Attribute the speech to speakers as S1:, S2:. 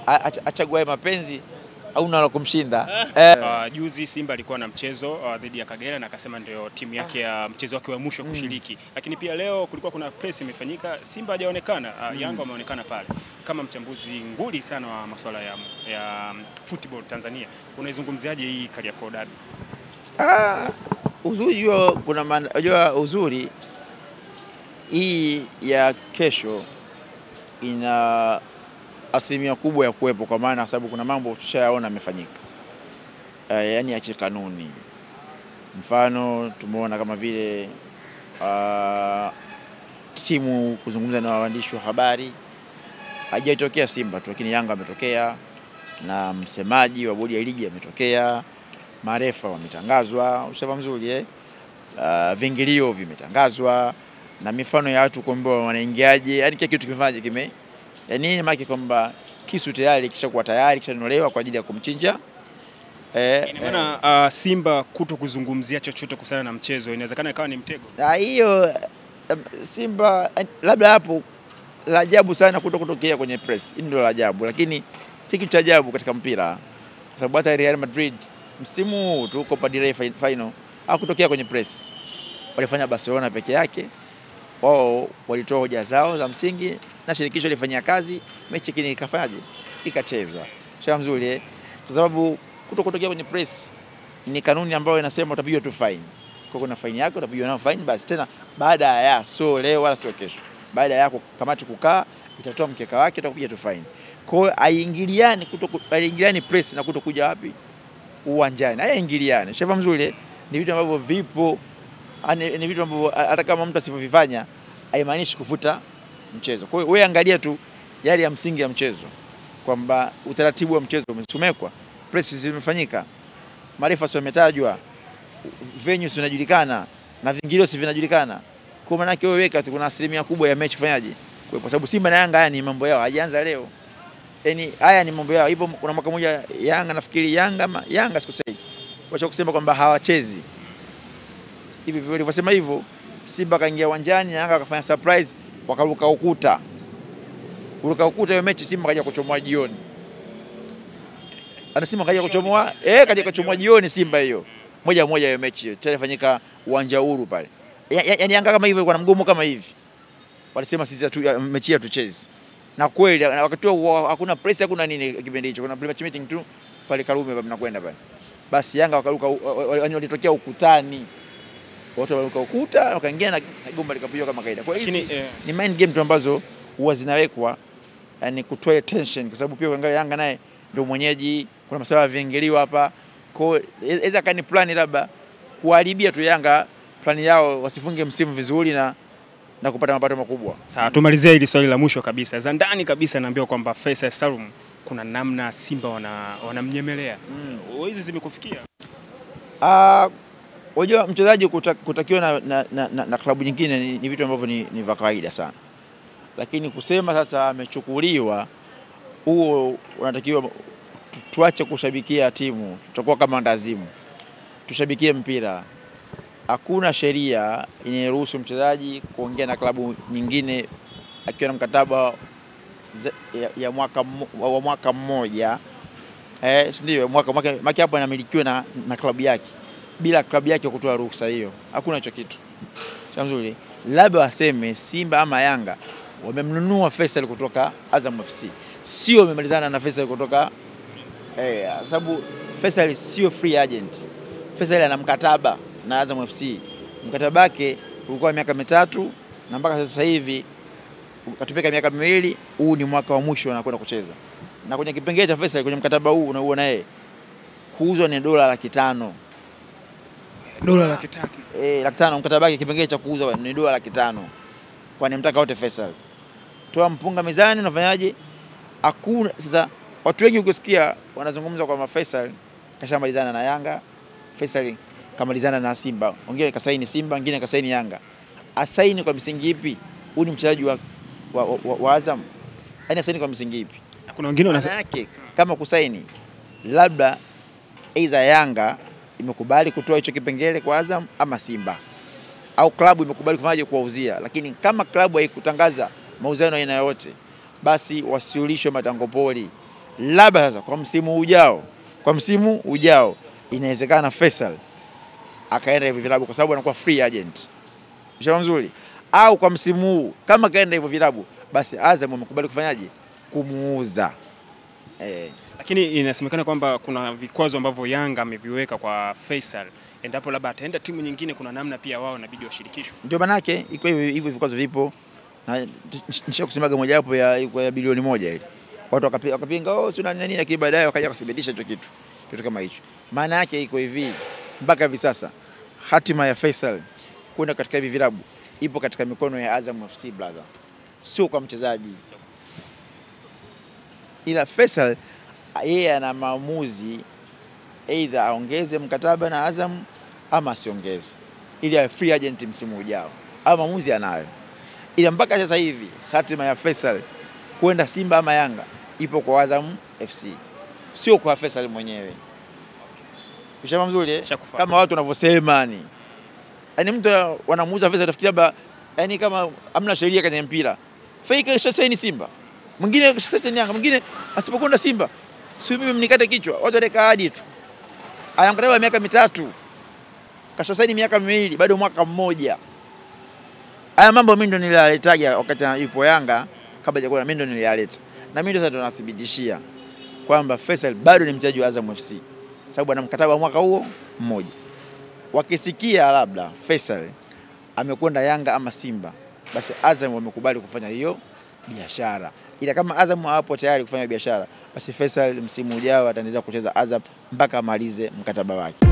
S1: achague mapenzi au na kumshinda.
S2: Juzi Simba alikuwa na mchezo dhidi ya Kagera na akasema ndio timu yake ya mchezo wake wa mwisho kushiriki. Lakini pia leo kulikuwa kuna press imefanyika, Simba hajaonekana, Yanga wameonekana pale. Kama mchambuzi nguli sana wa masuala ya football Tanzania, unaizungumziaje hii Kariakoo Derby?
S1: Uzuri kuna uzuri hii ya kesho ina asilimia kubwa ya kuwepo, kwa maana sababu kuna mambo tushayaona yamefanyika, yani ya kikanuni. Mfano tumeona kama vile timu kuzungumza na waandishi wa habari, haijatokea Simba tu, lakini Yanga ametokea na msemaji wa bodi ya ligi ametokea, marefa wametangazwa, usawa mzuri vingilio vimetangazwa na mifano ya watu kwamba wanaingiaje, yani kile kitu kimefanya yani maana kwamba kisu tayari kishakuwa tayari kishanolewa kwa ajili ya kumchinja.
S2: Ina maana Simba kuto kuzungumzia chochote kuhusiana na mchezo inawezekana ikawa ni mtego.
S1: Hiyo Simba labda hapo la ajabu sana kutokea kwenye press. Ndio la ajabu, lakini si kitu cha ajabu katika mpira. Kwa sababu hata Real Madrid msimu tu Copa del Rey final hakutokea kwenye press. Walifanya Barcelona peke yake. Wao walitoa hoja zao za msingi na shirikisho lifanyia kazi, mechi kile ikafaje, ikachezwa. Shamba mzuri kwa sababu kutokea kwenye press ni kanuni ambayo inasema utapigwa tu fine. Kwa kuna fine yako utapigwa na fine, basi tena baada ya so leo wala sio kesho. Baada ya kamati kukaa itatoa mkeka wake utakuja tu fine. Kwa hiyo haingiliani press na kutokuja wapi uwanjani. Haingiliani. Shamba mzuri ni vitu ambavyo vipo, ni vitu ambavyo hata kama mtu asivifanya haimaanishi kufuta mchezo. Kwa hiyo wewe angalia tu yale ya msingi ya mchezo, kwamba utaratibu wa mchezo umesomekwa, press zimefanyika, marefa wametajwa, venues zinajulikana na vingilio vinajulikana. Kwa maana yake wewe weka tu kuna asilimia kubwa ya mechi kufanyaje. Kwa sababu Simba na Yanga haya ni mambo yao, hajaanza leo. Yaani haya ni mambo yao. Ipo kuna mwaka mmoja Yanga nafikiri Yanga sikosei, wacha kusema kwamba hawachezi. Hivi vile walivyosema hivyo, Simba kaingia uwanjani, Yanga akafanya surprise, wakaruka ukuta. Kuruka ukuta hiyo mechi Simba kaja kuchomoa jioni. Simba kaja kuchomoa, kaja kuchomoa jioni Simba hiyo. Moja hiyo mechi hiyo. Tena ifanyika uwanja Uhuru pale. Yaani Yanga kama hivyo kwa mgomo kama hivi. Walisema sisi mechi yetu tucheze. Na kweli wakati huo hakuna press, hakuna nini kipindi hicho. Kuna pre-match meeting tu pale Karume mnakwenda pale. Basi Yanga wakaruka, walitokea ukutani. Watu waliruka ukuta wakaingia na gomba likapigwa kama kaida. Kwa hiyo ni mind game tu ambazo huwa zinawekwa, yani kutoa tension, kwa sababu pia ukiangalia Yanga naye ndio mwenyeji, kuna masuala ya viingilio hapa. Kwa hiyo inaweza kani plan labda kuharibia tu Yanga plani yao wasifunge msimu vizuri na kupata mapato makubwa.
S2: Sasa tumalizie hili swali la mwisho kabisa. Za ndani kabisa naambiwa kwamba Faisal Salum kuna namna Simba wanamnyemelea. Hizi zimekufikia?
S1: Unajua mchezaji kutakiwa na klabu nyingine ni vitu ambavyo ni vya kawaida sana. Lakini kusema sasa amechukuliwa, huo unatakiwa tuache kushabikia timu, tutakuwa kama ndazimu. Tushabikie mpira. Hakuna sheria inayoruhusu mchezaji kuongea na klabu nyingine akiwa na mkataba ya mwaka mmoja. Ndio mwaka hapo anamilikiwa na klabu yake, bila klabu yake kutoa ruhusa hiyo. Hakuna hicho kitu. Shamzuri. Labda waseme Simba ama Yanga wamemnunua Faisal kutoka Azam FC. Sio wamemalizana na Faisal kutoka sababu Faisal sio free agent. Faisal ana mkataba na Azam FC. Mkataba wake ulikuwa miaka 3 na mpaka sasa hivi katupeka miaka 2, huu ni mwaka wa mwisho anakwenda kucheza. Na kwenye kipengele cha Faisal kwenye mkataba huu unaona yeye kuuzwa ni $500,000.
S2: $500,000.
S1: $500,000 mkataba wake kipengele cha kuuzwa ni $500,000. Kwa nimtaka wote Faisal. Toa mpunga mezani unafanyaje? Hakuna. Sasa watu wengi ukisikia wanazungumza kwamba Faisal kashamalizana na Yanga, Faisal kamalizana na Simba. Wengine kasaini Simba, wengine kasaini Yanga. Asaini kwa msingi ipi? Huyu ni mchezaji wa Azam. Yaani asaini kwa msingi ipi?
S2: Kuna wengine wanasema
S1: kama kusaini labda aidha Yanga imekubali kutoa hicho kipengele kwa Azam ama Simba, au klabu imekubali kufanyaje kuwauzia. Lakini kama klabu haikutangaza mauzano aina yote, basi wasiulishwe matango poli. Labda sasa kwa msimu ujao inawezekana Faisal akaenda hivyo vilabu kwa sababu anakuwa free agent. Mshauri mzuri. Au kwa msimu huu kama kaenda hivyo vilabu, basi Azam wamekubali kufanyaje? Kumuuza.
S2: Lakini inasemekana kwamba kuna vikwazo ambavyo Yanga ameviweka kwa Faisal. Endapo labda ataenda timu nyingine, kuna namna pia wao inabidi washirikishwe.
S1: Ndio maana yake iko hivyo vikwazo vipo. Na nishakusemaga moja hapo ya bilioni 1 ile. Watu wakapinga sio nini, lakini baadaye wakaja kuthibitisha hicho kitu kama hicho. Maana yake iko hivi, mpaka hivi sasa hatima ya Faisal kwenda katika hivi vilabu ipo katika mikono ya Azam FC brother, sio kwa mchezaji. Ila Faisal yeye ana maamuzi, either aongeze mkataba na Azam ama asiongeze, ili awe free agent msimu ujao. Ama maamuzi anayo. Ila mpaka sasa hivi hatima ya Faisal kwenda Simba ama Yanga ipo kwa Azam FC, sio kwa Faisal mwenyewe. Ushafahamu mzuri kama watu wanavyosema ni. Yaani mtu wanamuuza Faisal tafikiria labda, yaani kama hamna sheria kwenye mpira. Fake saini Simba, mwingine saini Yanga, mwingine asipokwenda Simba si mimi mnikate kichwa. Watu wale kaadi tu. Anamkataba miaka 3. Kasha saini miaka 2, bado mwaka mmoja. Haya mambo mimi ndo niliyaletaga wakati yupo Yanga, kabla hajakuwa mimi ndo niliyaleta. Na mimi ndo sasa tunathibitishia kwamba Faisal bado ni mchezaji wa Azam FC. Sababu ana mkataba mwaka huo mmoja. Wakisikia labda Faisal amekwenda Yanga ama Simba, basi Azam wamekubali kufanya hiyo biashara. Ila kama Azam hawapo tayari kufanya biashara, basi Faisal msimu ujao ataendelea kucheza Azam mpaka amalize mkataba wake.